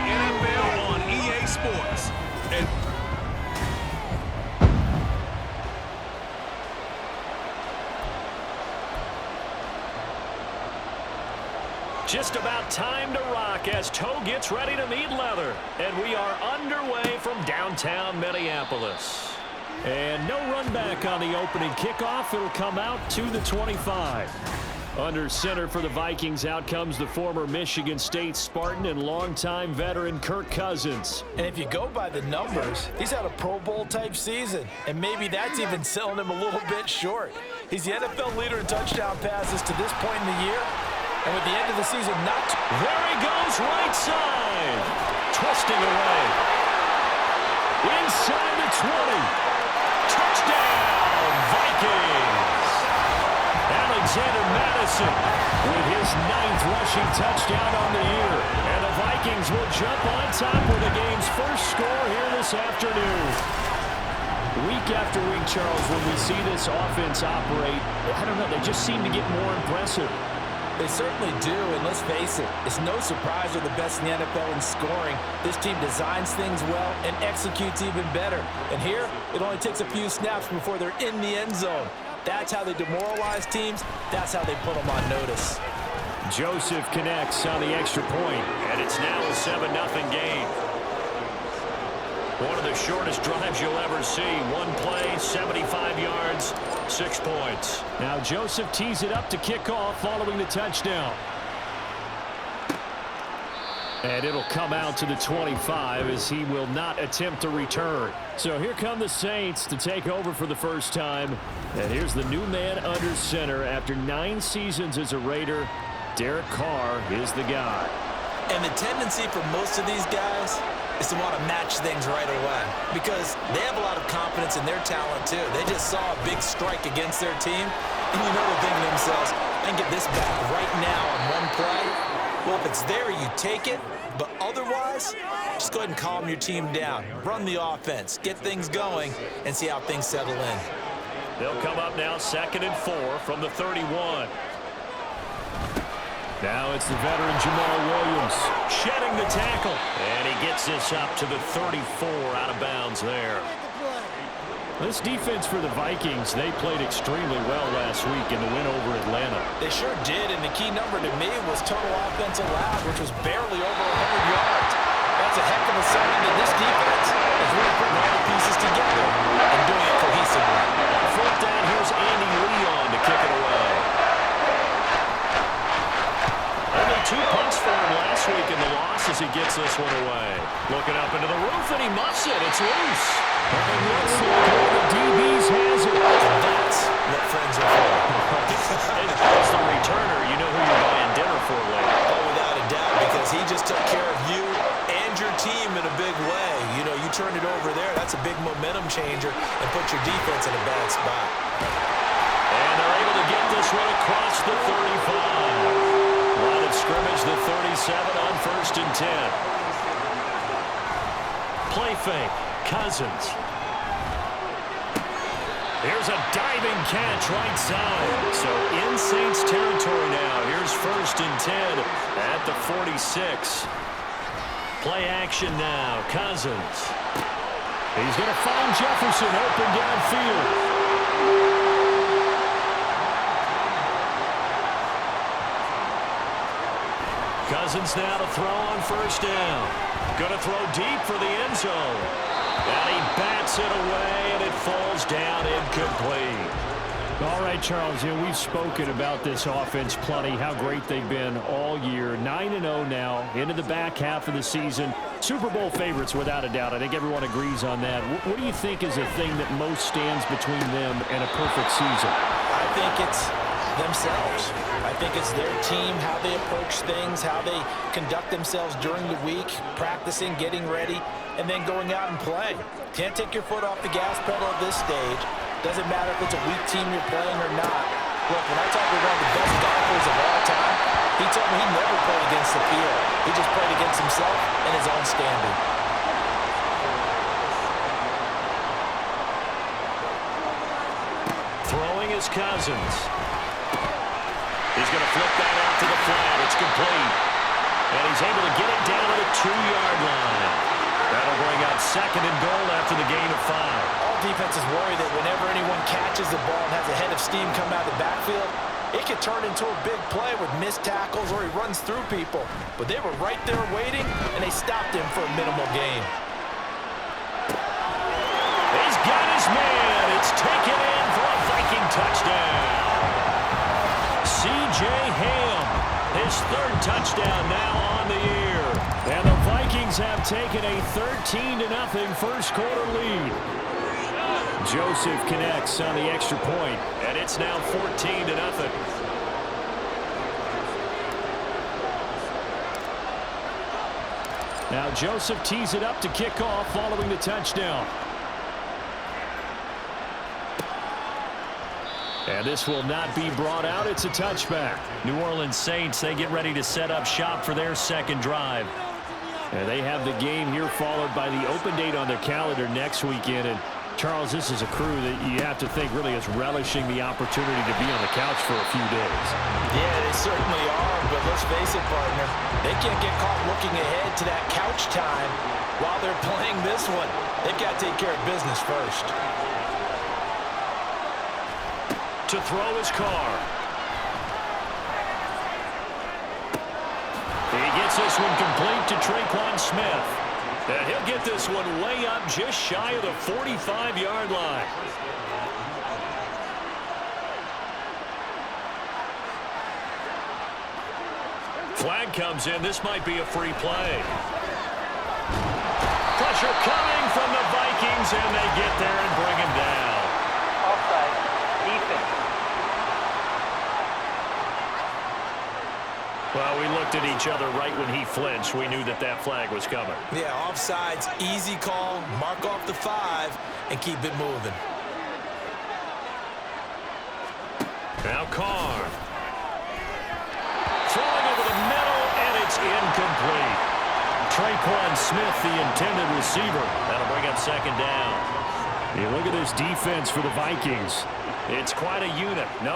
NFL on EA Sports. And just about time to rock as toe gets ready to meet leather. And we are underway from downtown Minneapolis. And no run back on the opening kickoff. It'll come out to the 25. Under center for the Vikings, out comes the former Michigan State Spartan and longtime veteran Kirk Cousins. And if you go by the numbers, he's had a Pro Bowl-type season, and maybe that's even selling him a little bit short. He's the NFL leader in touchdown passes to this point in the year, and with the end of the season not... There he goes, right side. Twisting away. Inside the 20. Touchdown, Vikings. Alexander Madison with his 9th rushing touchdown on the year. And the Vikings will jump on top with the game's first score here this afternoon. Week after week, Charles, when we see this offense operate, I don't know, they just seem to get more impressive. They certainly do, and let's face it, it's no surprise they're the best in the NFL in scoring. This team designs things well and executes even better. And here, it only takes a few snaps before they're in the end zone. That's how they demoralize teams. That's how they put them on notice. Joseph connects on the extra point, and it's now a 7-0 game. One of the shortest drives you'll ever see. One play, 75 yards, 6 points. Now Joseph tees it up to kick off following the touchdown. And it'll come out to the 25 as he will not attempt to return. So here come the Saints to take over for the first time. And here's the new man under center. After 9 seasons as a Raider, Derek Carr is the guy. And the tendency for most of these guys is to want to match things right away because they have a lot of confidence in their talent too. They just saw a big strike against their team, and you know they're thinking to themselves, I can get this back right now on one play. Well, if it's there, you take it, but otherwise, just go ahead and calm your team down. Run the offense, get things going, and see how things settle in. They'll come up now 2nd and 4 from the 31. Now it's the veteran Jamal Williams shedding the tackle. And he gets this up to the 34 out of bounds there. This defense for the Vikings, they played extremely well last week in the win over Atlanta. They sure did, and the key number to me was total offense allowed, which was barely over 100 yards. That's a heck of a sign that this defense is really putting all the pieces together and doing it cohesively. On 4th down, here's Andy Leon to kick it away. Only 2 punts for him last week in the loss as he gets this one away. Looking up into the roof, and he muffs it. It's loose. And it looks like all the DBs has it. That's what friends are for. And as the returner, you know who you're buying dinner for later. Oh, without a doubt, because he just took care of you and your team in a big way. You know, you turned it over there. That's a big momentum changer and put your defense in a bad spot. And they're able to get this one across the 35. Line of scrimmage, the 37 on 1st and 10. Play fake. Cousins. Here's a diving catch right side. So in Saints territory now. Here's 1st and 10 at the 46. Play action now. Cousins. He's going to find Jefferson open downfield. Cousins now to throw on 1st down. Going to throw deep for the end zone. And he bats it away, and it falls down incomplete. All right, Charles, we've spoken about this offense plenty, how great they've been all year. 9-0 now, into the back half of the season. Super Bowl favorites, without a doubt. I think everyone agrees on that. What do you think is the thing that most stands between them and a perfect season? I think it's themselves. I think it's their team, how they approach things, how they conduct themselves during the week, practicing, getting ready, and then going out and playing. Can't take your foot off the gas pedal at this stage. Doesn't matter if it's a weak team you're playing or not. Look, when I talk with one of the best golfers of all time, he told me he never played against the field. He just played against himself and his own standard. Throwing is Cousins. He's going to flip that out to the flat. It's complete. And he's able to get it down to the 2-yard second and goal after the gain of 5. All defenses worry that whenever anyone catches the ball and has a head of steam coming out of the backfield, it could turn into a big play with missed tackles or he runs through people. But they were right there waiting, and they stopped him for a minimal gain. He's got his man. It's taken in for a Viking touchdown. C.J. Ham, his third touchdown now on the year. And the Vikings have taken a 13-0 first quarter lead. Joseph connects on the extra point, and it's now 14-0. Now Joseph tees it up to kick off following the touchdown. And this will not be brought out. It's a touchback. New Orleans Saints, they get ready to set up shop for their second drive. And they have the game here followed by the open date on their calendar next weekend. And Charles, this is a crew that you have to think really is relishing the opportunity to be on the couch for a few days. Yeah, they certainly are, but let's face it, partner. They can't get caught looking ahead to that couch time while they're playing this one. They've got to take care of business first. To throw his car. He gets this one complete to Traquan Smith. And he'll get this one way up just shy of the 45-yard line. Flag comes in. This might be a free play. Pressure coming from the Vikings, and they get there and bring him down. Offside. Defense. Well, we looked at each other right when he flinched. We knew that that flag was coming. Yeah, offsides, easy call, mark off the 5, and keep it moving. Now Carr. Throwing over the middle, and it's incomplete. Traquan Smith, the intended receiver. That'll bring up second down. You look at this defense for the Vikings. It's quite a unit, #1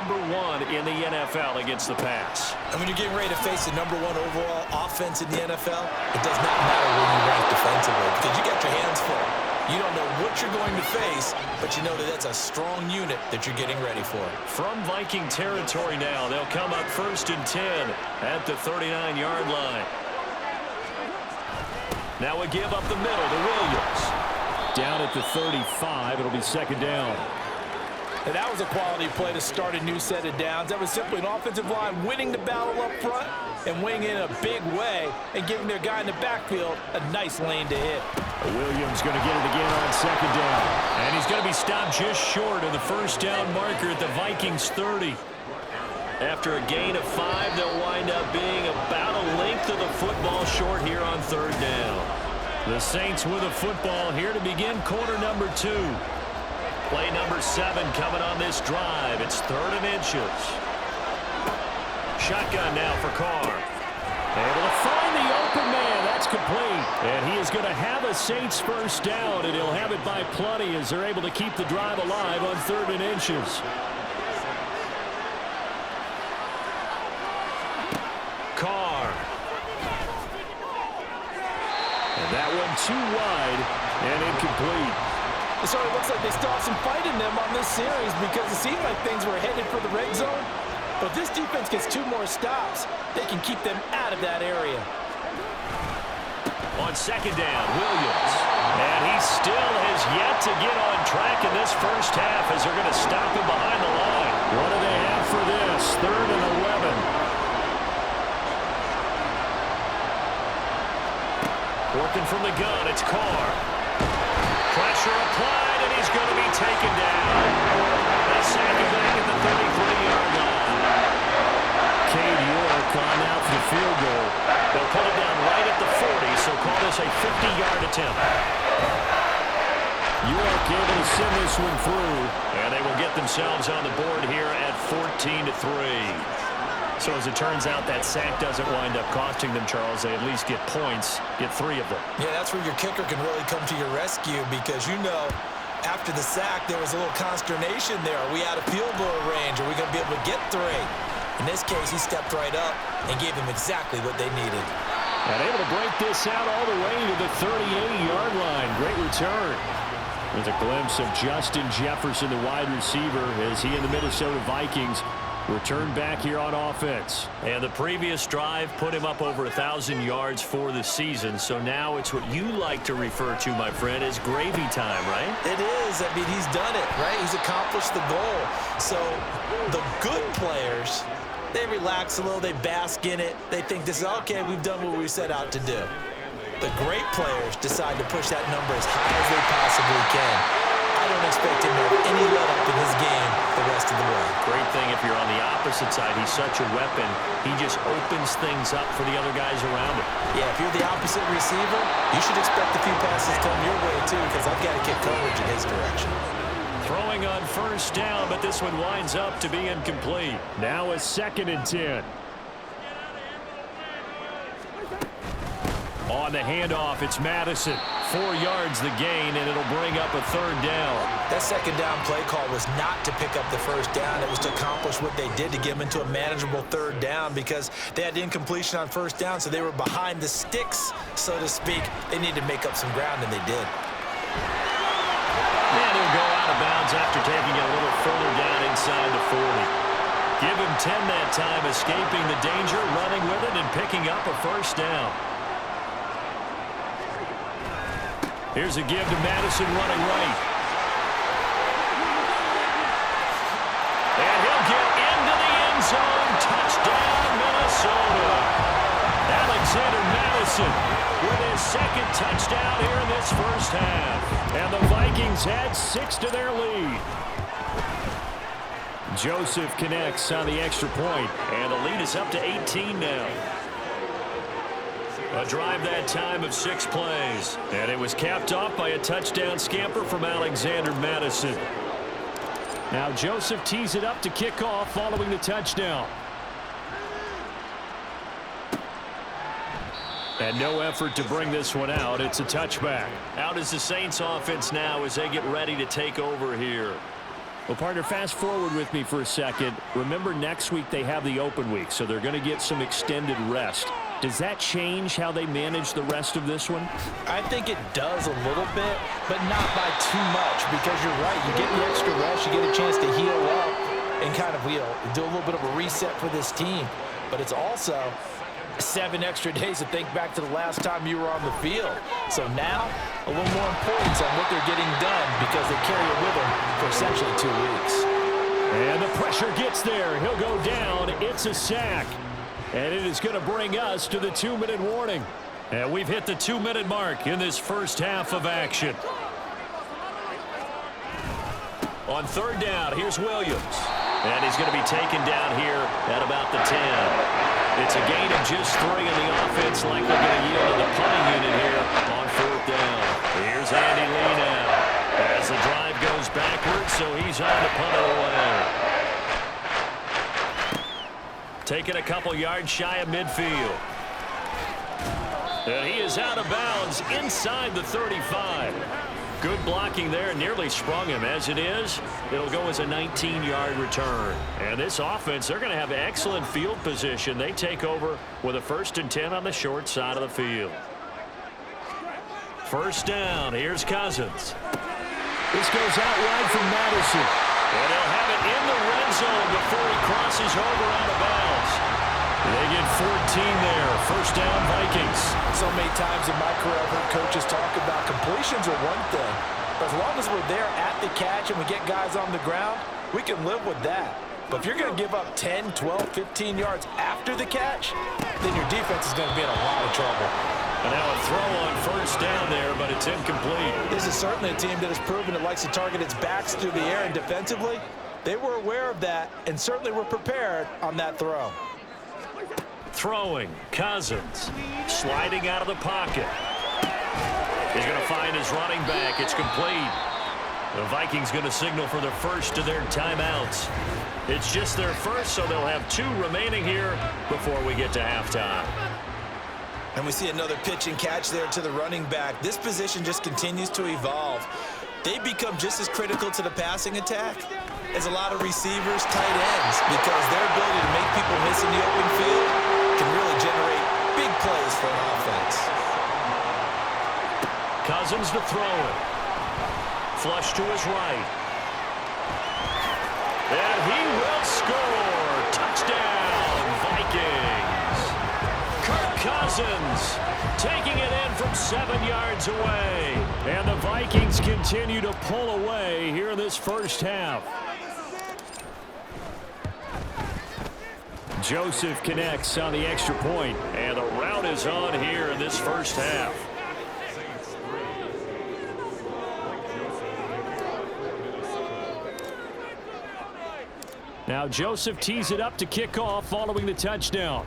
in the NFL against the pass. And when you're getting ready to face the #1 overall offense in the NFL, it does not matter where you rank defensively because you got your hands full. You don't know what you're going to face, but you know that that's a strong unit that you're getting ready for. From Viking territory now, they'll come up 1st and 10 at the 39-yard line. Now a give up the middle to Williams. Down at the 35, it'll be second down. And that was a quality play to start a new set of downs. That was simply an offensive line winning the battle up front and winning in a big way and giving their guy in the backfield a nice lane to hit. Williams going to get it again on second down. And he's going to be stopped just short of the first down marker at the Vikings 30. After a gain of 5, they'll wind up being about a length of the football short here on 3rd down. The Saints with a football here to begin quarter number 2. Play number 7 coming on this drive. It's 3rd and inches. Shotgun now for Carr. Able to find the open man. That's complete. And he is going to have a Saints first down, and he'll have it by plenty as they're able to keep the drive alive on 3rd and inches. Carr. And that one too wide and incomplete. So it looks like they still have some fight in them on this series because it seemed like things were headed for the red zone. But this defense gets 2 more stops. They can keep them out of that area. On second down, Williams. And he still has yet to get on track in this first half as they're going to stop him behind the line. What do they have for this? 3rd and 11. Working from the gun, it's Carr. Pressure applied, and he's going to be taken down. They sack him back at the 33-yard line. Cade York on now for the field goal. They'll put it down right at the 40, so call this a 50-yard attempt. York able to send this one through, and they will get themselves on the board here at 14-3. So as it turns out, that sack doesn't wind up costing them, Charles. They at least get points, get 3 of them. Yeah, that's where your kicker can really come to your rescue because, you know, after the sack, there was a little consternation there. Are we out of field goal range? Are we going to be able to get 3? In this case, he stepped right up and gave them exactly what they needed. And able to break this out all the way to the 38-yard line. Great return. There's a glimpse of Justin Jefferson, the wide receiver, as he and the Minnesota Vikings return back here on offense. And the previous drive put him up over 1,000 yards for the season. So now it's what you like to refer to, my friend, as gravy time, right? It is. I mean, he's done it, right? He's accomplished the goal. So the good players, they relax a little. They bask in it. They think this is, okay, we've done what we set out to do. The great players decide to push that number as high as they possibly can. I don't expect him to have any let-up in his game the rest of the way. Great thing if you're on the opposite side. He's such a weapon. He just opens things up for the other guys around him. Yeah, if you're the opposite receiver, you should expect a few passes come your way too, because I've got to kick coverage in his direction. Throwing on first down, but this one winds up to be incomplete. Now a 2nd and 10. On the handoff, it's Madison. 4 yards the gain, and it'll bring up a 3rd down. That 2nd down play call was not to pick up the 1st down. It was to accomplish what they did to get them into a manageable 3rd down, because they had incompletion on 1st down, so they were behind the sticks, so to speak. They needed to make up some ground, and they did. And he'll go out of bounds after taking it a little further down inside the 40. Give him 10 that time, escaping the danger, running with it, and picking up a 1st down. Here's a give to Madison running right. And he'll get into the end zone. Touchdown, Minnesota. Alexander Madison with his 2nd touchdown here in this first half. And the Vikings add 6 to their lead. Joseph connects on the extra point, and the lead is up to 18 now. A drive that time of 6 plays. And it was capped off by a touchdown scamper from Alexander Madison. Now Joseph tees it up to kick off following the touchdown. And no effort to bring this one out. It's a touchback. Out is the Saints offense now as they get ready to take over here. Well, partner, fast forward with me for a second. Remember, next week they have the open week, so they're going to get some extended rest. Does that change how they manage the rest of this one? I think it does a little bit, but not by too much, because you're right. You get the extra rest, you get a chance to heal up and kind of do a little bit of a reset for this team. But it's also 7 extra days to think back to the last time you were on the field. So now, a little more importance on what they're getting done, because they carry it with them for essentially 2 weeks. And the pressure gets there. He'll go down. It's a sack. And it is going to bring us to the 2-minute warning. And we've hit the 2-minute mark in this first half of action. On 3rd down, here's Williams. And he's going to be taken down here at about the 10. It's a gain of just 3, and the offense likely going to yield to the punting unit here on 4th down. Here's Andy Lee now as the drive goes backwards, so he's on to punt it away. Taking a couple yards shy of midfield. And he is out of bounds inside the 35. Good blocking there, nearly sprung him. As it is, it'll go as a 19-yard return. And this offense, they're going to have excellent field position. They take over with a 1st and 10 on the short side of the field. 1st down, here's Cousins. This goes out wide from Madison. And he'll have it in the red zone before he crosses over out of bounds. They get 14 there. 1st down, Vikings. So many times in my career, I've heard coaches talk about completions are one thing, but as long as we're there at the catch and we get guys on the ground, we can live with that. But if you're going to give up 10, 12, 15 yards after the catch, then your defense is going to be in a lot of trouble. And now a throw on 1st down there, but it's incomplete. This is certainly a team that has proven it likes to target its backs through the air, and defensively, they were aware of that and certainly were prepared on that throw. Throwing, Cousins, sliding out of the pocket. He's going to find his running back. It's complete. The Vikings going to signal for the first of their timeouts. It's just their first, so they'll have 2 remaining here before we get to halftime. And we see another pitch and catch there to the running back. This position just continues to evolve. They become just as critical to the passing attack as a lot of receivers, tight ends, because their ability to make people miss in the open field can really generate big plays for an offense. Cousins to throw it. Flush to his right. And he will score. Touchdown, Vikings. Kirk Cousins taking it in from 7 yards away. And the Vikings continue to pull away here in this first half. Joseph connects on the extra point, and the route is on here in this first half. Now Joseph tees it up to kick off following the touchdown.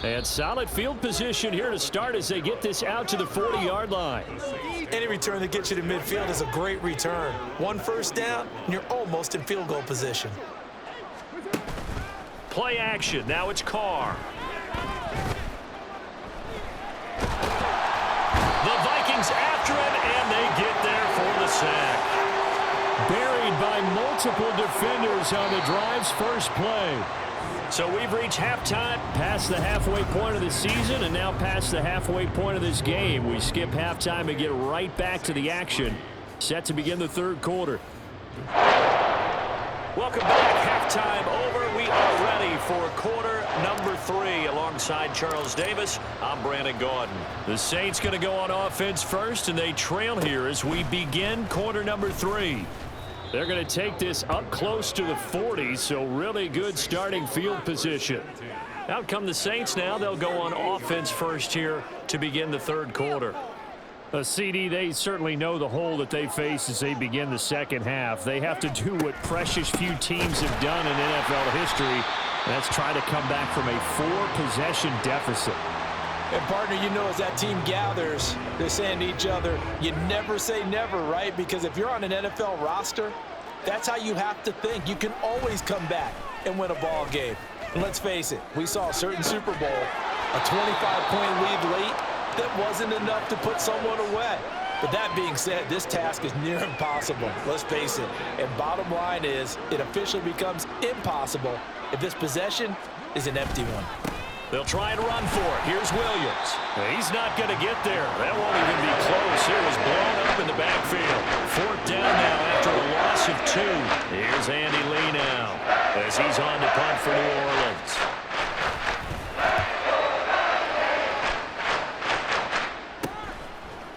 And solid field position here to start as they get this out to the 40-yard line. Any return that gets you to midfield is a great return. One first down, and you're almost in field goal position. Play action. Now it's Carr. The Vikings after him, and they get there for the sack. Buried by multiple defenders on the drive's first play. So we've reached halftime, past the halfway point of the season, and now past the halfway point of this game. We skip halftime and get right back to the action. Set to begin the third quarter. Welcome back. Halftime over. We are ready for quarter number 3. Alongside Charles Davis, I'm Brandon Gaudin. The Saints going to go on offense first, and they trail here as we begin quarter number 3. They're going to take this up close to the 40, so really good starting field position. Out come the Saints now. They'll go on offense first here to begin the third quarter. A CD, they certainly know the hole that they face as they begin the second half. They have to do what precious few teams have done in NFL history, and that's try to come back from a 4-possession deficit. And, partner, you know, as that team gathers, they're saying to each other, you never say never, right? Because if you're on an NFL roster, that's how you have to think. You can always come back and win a ball game. And let's face it, we saw a certain Super Bowl, a 25-point lead late, that wasn't enough to put someone away. But that being said, this task is near impossible. Let's face it. And bottom line is, it officially becomes impossible if this possession is an empty one. They'll try and run for it. Here's Williams. He's not going to get there. That won't even be close. It was blown up in the backfield. 4th down now after a loss of 2. Here's Andy Lee now as he's on to punt for New Orleans.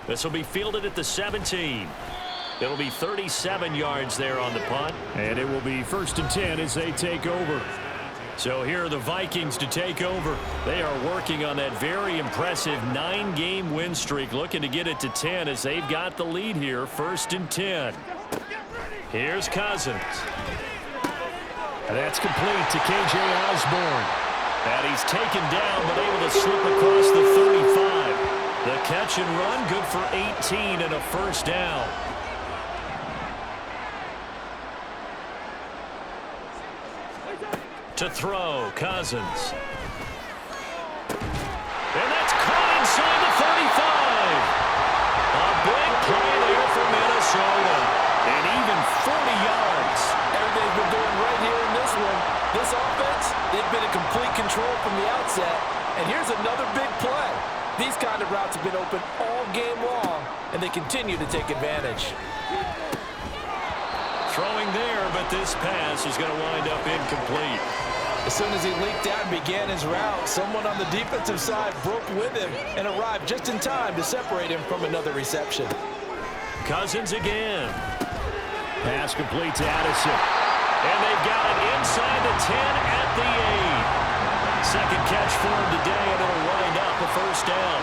This will be fielded at the 17. It'll be 37 yards there on the punt. And it will be 1st and 10 as they take over. So here are the Vikings to take over. They are working on that very impressive 9-game win streak, looking to get it to 10 as they've got the lead here, 1st and 10. Here's Cousins. That's complete to K.J. Osborne. And he's taken down, but able to slip across the 35. The catch and run, good for 18 and a 1st down. To throw, Cousins. And that's caught inside the 35. A big play there for Minnesota. And even 40 yards. Everything's been going right here in this one. This offense, they've been in complete control from the outset. And here's another big play. These kind of routes have been open all game long, and they continue to take advantage. Throwing there, but this pass is going to wind up incomplete. As soon as he leaked out and began his route, someone on the defensive side broke with him and arrived just in time to separate him from another reception. Cousins again. Pass complete to Addison. And they've got it inside the 10 at the 8. Second catch for him today, and it'll wind up a 1st down.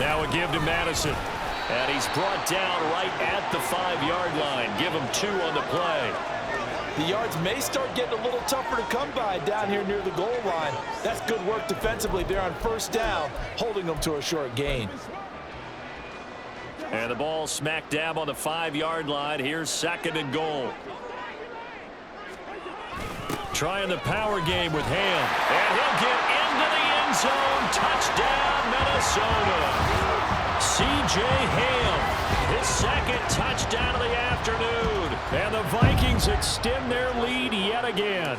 Now a give to Madison. And he's brought down right at the 5-yard line. Give him 2 on the play. The yards may start getting a little tougher to come by down here near the goal line. That's good work defensively there on 1st down, holding them to a short gain. And the ball smack dab on the 5-yard line. Here's 2nd and goal. Trying the power game with Ham. And he'll get into the end zone. Touchdown, Minnesota. C.J. Ham, his second touchdown of the afternoon. And the Vikings extend their lead yet again.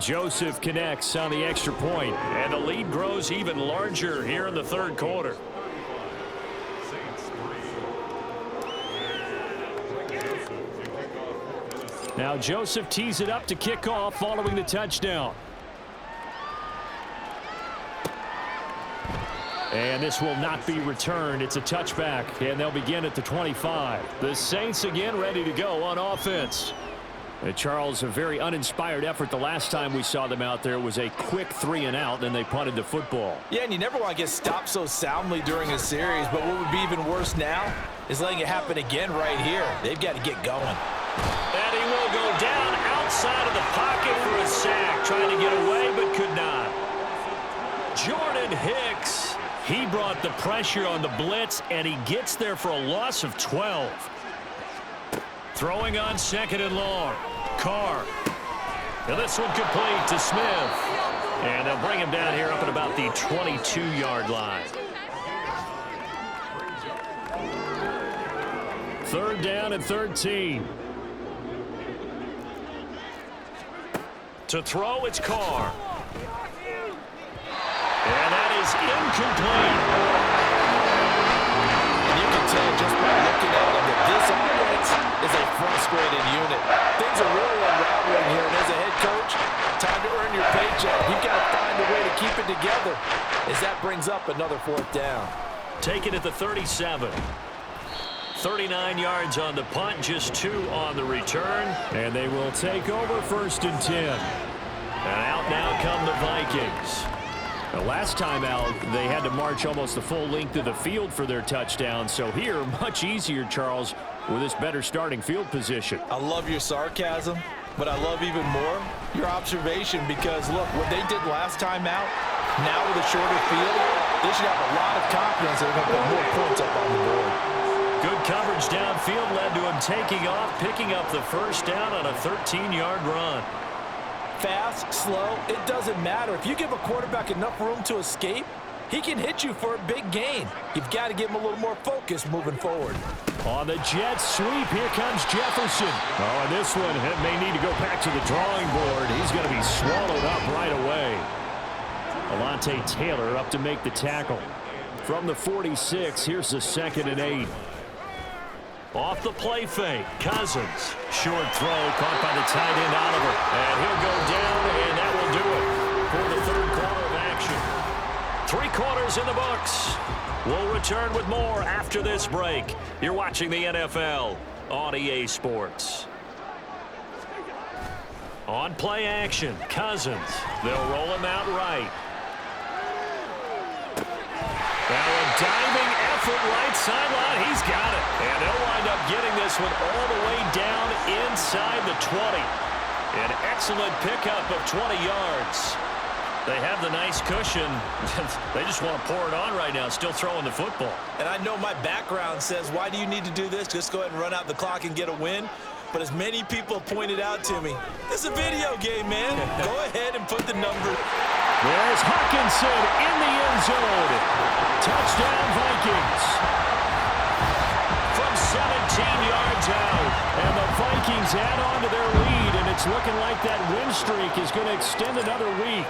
Joseph connects on the extra point, and the lead grows even larger here in the third quarter. Now Joseph tees it up to kick off following the touchdown. And this will not be returned. It's a touchback, and they'll begin at the 25. The Saints again ready to go on offense. Charles, a very uninspired effort the last time we saw them out there. It was a quick 3-and-out, and they punted the football. Yeah, and you never want to get stopped so soundly during a series, but what would be even worse now is letting it happen again right here. They've got to get going. And he will go down outside of the pocket for a sack, trying to get away but could not. Jordan Hicks, he brought the pressure on the blitz, and he gets there for a loss of 12. Throwing on second and long. Carr. And this one complete to Smith. And they'll bring him down here up at about the 22-yard line. Third down and 13. To throw, it's Carr. And that is incomplete. And you can tell just by looking at him that this offense is a frustrated unit. Things are really unraveling here, and as a head coach, time to earn your paycheck. You've got to find a way to keep it together as that brings up another fourth down. Take it at the 37. 39 yards on the punt, just 2 on the return. And they will take over first and 10. And out now come the Vikings. The last time out, they had to march almost the full length of the field for their touchdown. So here, much easier, Charles, with this better starting field position. I love your sarcasm, but I love even more your observation because, look, what they did last time out, now with a shorter field, they should have a lot of confidence they're going to put more points up on the board. Good coverage downfield led to him taking off, picking up the first down on a 13-yard run. Fast, slow, it doesn't matter. If you give a quarterback enough room to escape, he can hit you for a big gain. You've got to give him a little more focus moving forward. On the jet sweep, here comes Jefferson. Oh, and this one may need to go back to the drawing board. He's going to be swallowed up right away. Alontae Taylor up to make the tackle. From the 46, here's the 2nd and 8. Off the play fake, Cousins. Short throw, caught by the tight end Oliver. And he'll go down, and that will do it for the third quarter of action. 3 quarters in the books. We'll return with more after this break. You're watching the NFL on EA Sports. On play action, Cousins. They'll roll him out right. Now a diving effort right sideline. He's got it. And they'll wind up getting this one all the way down inside the 20. An excellent pickup of 20 yards. They have the nice cushion. They just want to pour it on right now, still throwing the football. And I know my background says, why do you need to do this? Just go ahead and run out the clock and get a win. But as many people pointed out to me, this is a video game, man. Go ahead and put the number. There's Hawkinson in the end zone. Touchdown, Vikings. From 17 yards out. And the Vikings add on to their lead, and it's looking like that win streak is going to extend another week.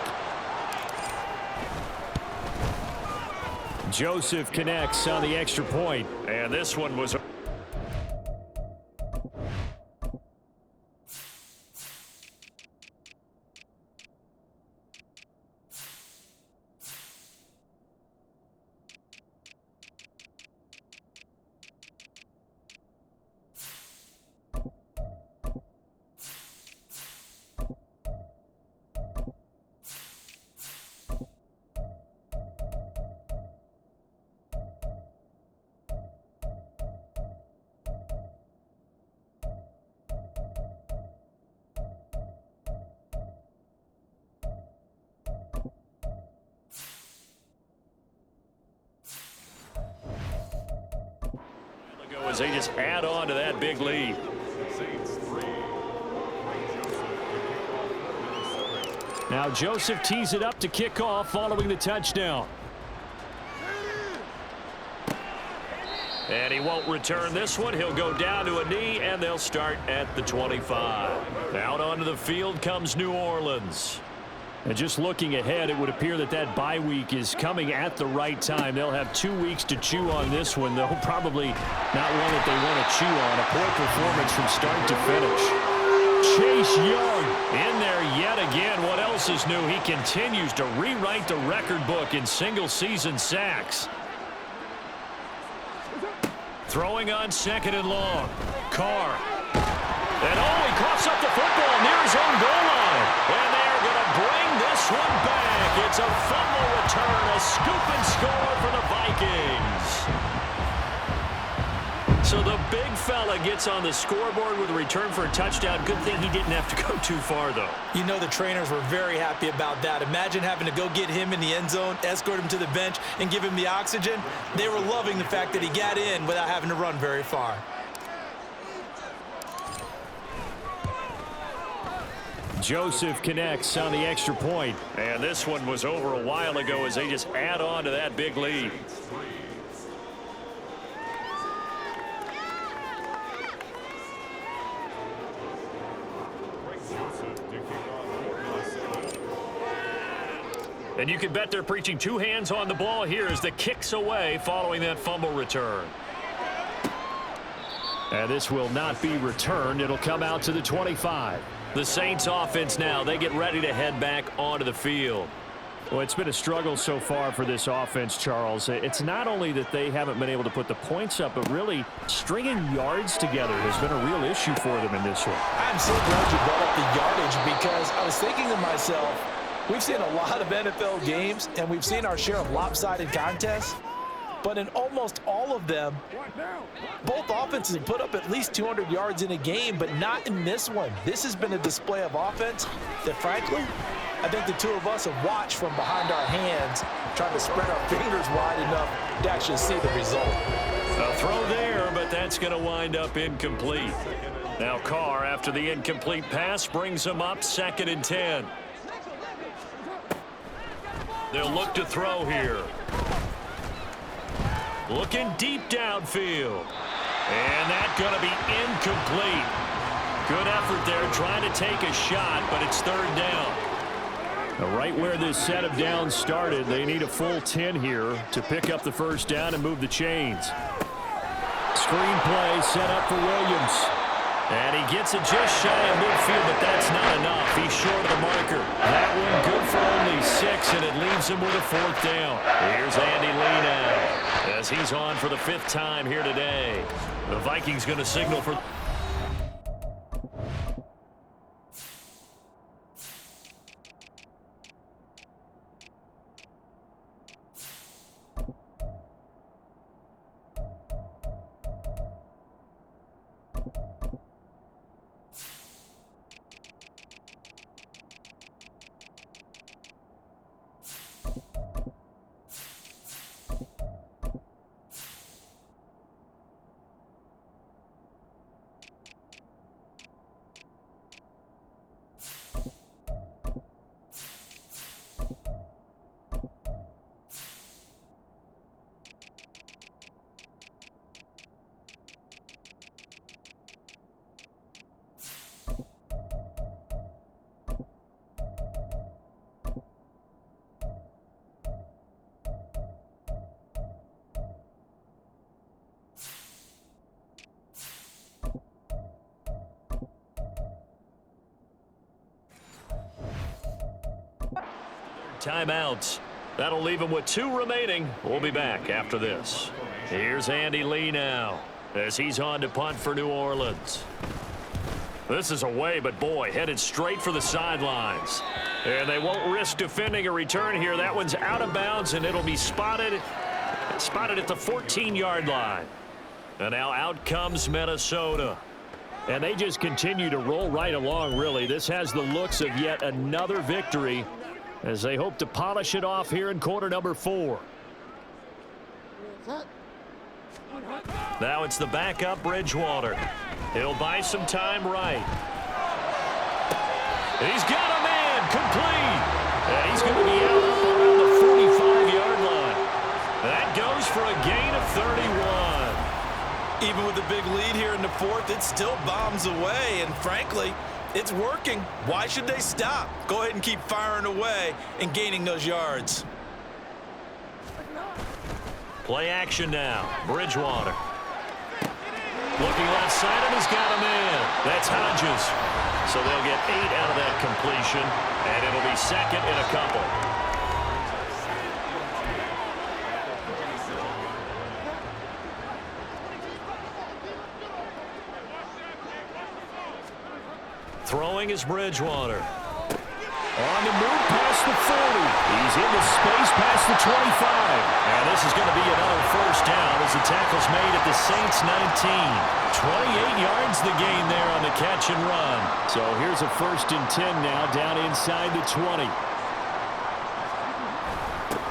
Joseph connects on the extra point. And this one was... as they just add on to that big lead. Now Joseph tees it up to kick off following the touchdown. And he won't return this one. He'll go down to a knee, and they'll start at the 25. Out onto the field comes New Orleans. And just looking ahead, it would appear that that bye week is coming at the right time. They'll have 2 weeks to chew on this one, though probably not one that they want to chew on. A poor performance from start to finish. Chase Young in there yet again. What else is new? He continues to rewrite the record book in single-season sacks. Throwing on 2nd and long. Carr. And he coughs up the football near his own goal line. And they're going to bring this one back. It's a fumble return, a scoop and score for the Vikings. So the big fella gets on the scoreboard with a return for a touchdown. Good thing he didn't have to go too far, though. You know the trainers were very happy about that. Imagine having to go get him in the end zone, escort him to the bench, and give him the oxygen. They were loving the fact that he got in without having to run very far. Joseph connects on the extra point. And this one was over a while ago as they just add on to that big lead. And you can bet they're preaching 2 hands on the ball here as the kick's away following that fumble return. And this will not be returned. It'll come out to the 25. The Saints offense now, they get ready to head back onto the field. Well, it's been a struggle so far for this offense, Charles. It's not only that they haven't been able to put the points up, but really stringing yards together has been a real issue for them in this one. I'm so glad you brought up the yardage because I was thinking to myself, we've seen a lot of NFL games, and we've seen our share of lopsided contests. But in almost all of them, both offenses have put up at least 200 yards in a game, but not in this one. This has been a display of offense that, frankly, I think the two of us have watched from behind our hands, trying to spread our fingers wide enough to actually see the result. A throw there, but that's going to wind up incomplete. Now Carr, after the incomplete pass, brings him up 2nd and 10. They'll look to throw here. Looking deep downfield. And that's going to be incomplete. Good effort there trying to take a shot, but it's 3rd down. Now, right where this set of downs started, they need a full 10 here to pick up the 1st down and move the chains. Screen play set up for Williams. And he gets it just shy of midfield, but that's not enough. He's short of the marker. That one good for only 6, and it leaves him with a 4th down. Here's Andy Lee now, as he's on for the 5th time here today. The Vikings going to signal for... Timeouts. That'll leave him with 2 remaining. We'll be back after this. Here's Andy Lee now as he's on to punt for New Orleans. This is away, but boy, headed straight for the sidelines. And they won't risk defending a return here. That one's out of bounds, and it'll be spotted at the 14-yard line. And now out comes Minnesota. And they just continue to roll right along, really. This has the looks of yet another victory as they hope to polish it off here in quarter number 4. Now it's the backup Bridgewater. He'll buy some time right. He's got a man complete. he's going to be out up around the 45-yard line. That goes for a gain of 31. Even with the big lead here in the fourth, it still bombs away, and frankly, it's working. Why should they stop? Go ahead and keep firing away and gaining those yards. Play action now. Bridgewater. Looking left side, and he's got a man. That's Hodges. So they'll get 8 out of that completion, and it'll be second in a couple. Throwing is Bridgewater. On the move past the 40. He's into space past the 25. And this is going to be another first down as the tackle's made at the Saints 19. 28 yards the gain there on the catch and run. So here's a 1st and 10 now down inside the 20.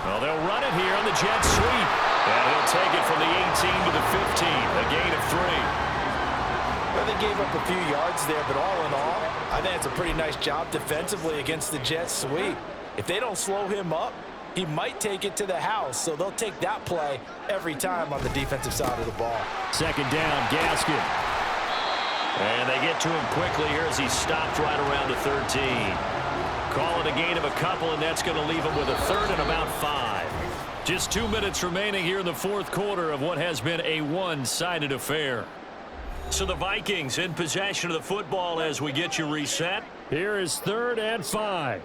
Well, they'll run it here on the jet sweep. And he'll take it from the 18 to the 15. A gain of 3. Well, they gave up a few yards there, but all in all, I think it's a pretty nice job defensively against the jet sweep. If they don't slow him up, he might take it to the house, so they'll take that play every time on the defensive side of the ball. 2nd down, Gaskin. And they get to him quickly here as he stopped right around the 13. Call it a gain of a couple, and that's going to leave him with a 3rd and about 5. Just 2 minutes remaining here in the 4th quarter of what has been a one-sided affair. So the Vikings in possession of the football as we get you reset. Here is 3rd and 5.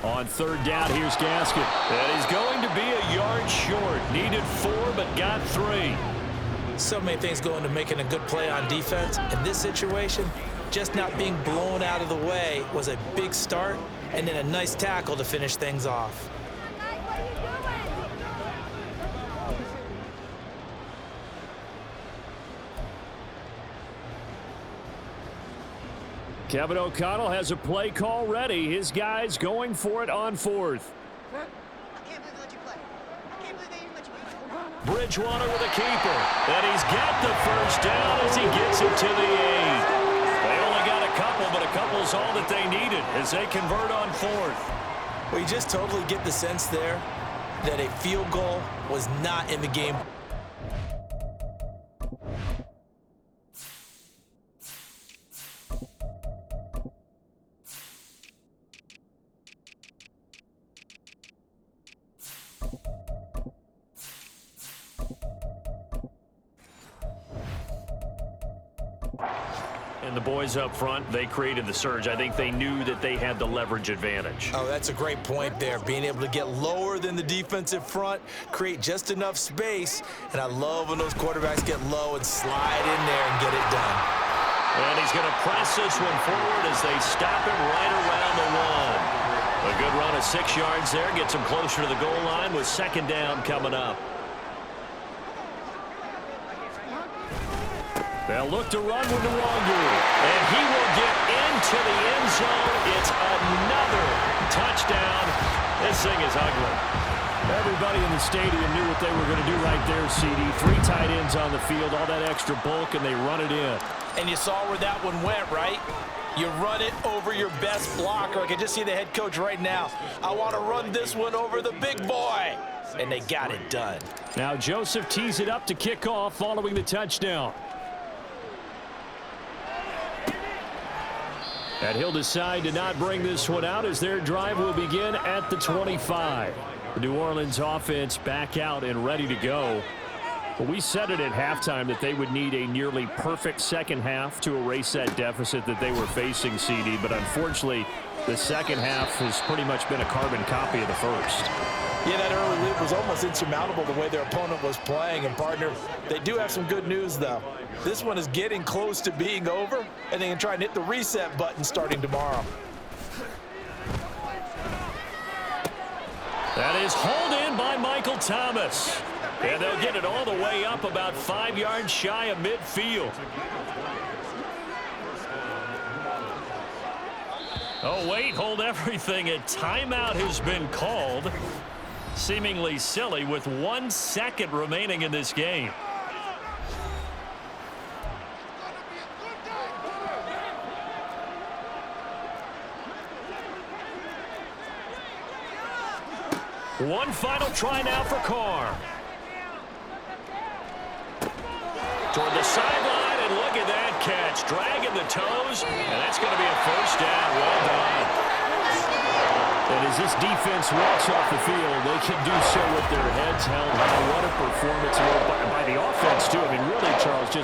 On 3rd down, here's Gaskin. And he's going to be a yard short. Needed 4, but got 3. So many things go into making a good play on defense. In this situation, just not being blown out of the way was a big start, and then a nice tackle to finish things off. Kevin O'Connell has a play call ready. His guys going for it on 4th. Bridgewater with a keeper. And he's got the first down as he gets it to the 8. They only got a couple, but a couple's all that they needed as they convert on 4th. Well, you just totally get the sense there that a field goal was not in the game. And the boys up front, they created the surge. I think they knew that they had the leverage advantage. Oh, that's a great point there. Being able to get lower than the defensive front, create just enough space. And I love when those quarterbacks get low and slide in there and get it done. And he's going to press this one forward as they stop him right around the 1. A good run of 6 yards there. Gets him closer to the goal line with 2nd down coming up. They'll look to run with Nwangu. And he will get into the end zone. It's another touchdown. This thing is ugly. Everybody in the stadium knew what they were going to do right there, CD. 3 tight ends on the field, all that extra bulk, and they run it in. And you saw where that one went, right? You run it over your best blocker. I can just see the head coach right now. I want to run this one over the big boy. And they got it done. Now Joseph tees it up to kick off following the touchdown. And he'll decide to not bring this one out as their drive will begin at the 25. The New Orleans offense back out and ready to go. But we said it at halftime that they would need a nearly perfect second half to erase that deficit that they were facing, CD. But unfortunately, the second half has pretty much been a carbon copy of the first. Yeah, that early lead was almost insurmountable the way their opponent was playing. And, partner, they do have some good news, though. This one is getting close to being over, and they can try and hit the reset button starting tomorrow. That is hauled in by Michael Thomas. And they'll get it all the way up about 5 yards shy of midfield. Oh, wait, hold everything. A timeout has been called. Seemingly silly with 1 second remaining in this game. One final try now for Carr. Toward the sideline, and look at that catch. Dragging the toes, and that's going to be a first down. Well done. And as this defense walks off the field, they can do so with their heads held high. What a performance by the offense, too. I mean, really, Charles, just